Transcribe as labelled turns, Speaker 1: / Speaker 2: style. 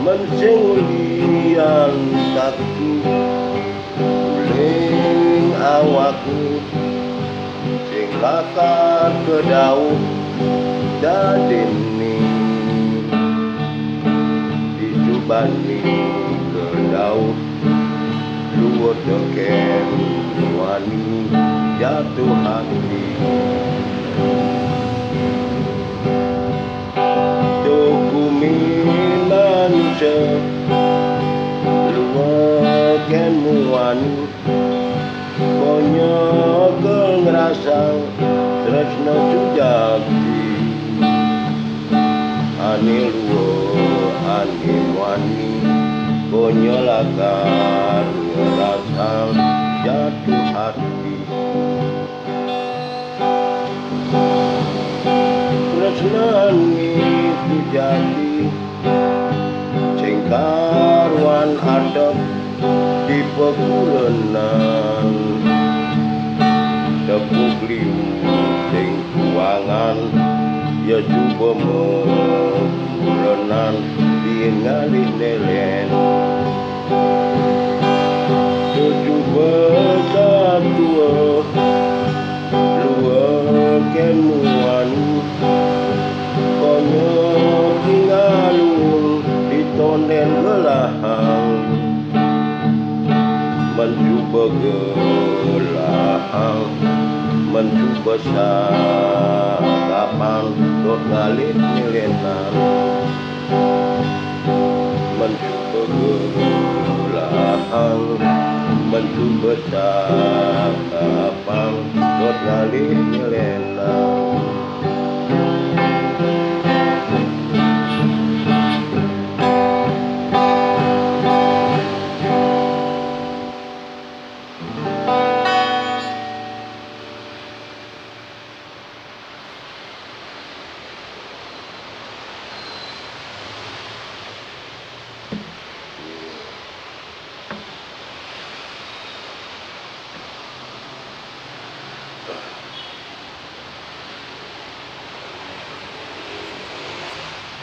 Speaker 1: Mencing liyan kaku ling awakku sing lakat kedaup dadene dicubani kedaup luwet deken wani jatuh hati dokuminan luweken wani konyokel ngrasang tresno sujati ane luwe ane wani konyolakan ngerasang jatuh hati tresnani sujati sing karuan adep di pekulenan tepuk liu sing kuangan ya coba mekulenan di ngalih nelen coba satu luweken wani konyo tinggalun di tonden gelahang mencoba gelahang mencoba sakapan dot ngalit nilenan mencoba gelahang mencoba sakapan dot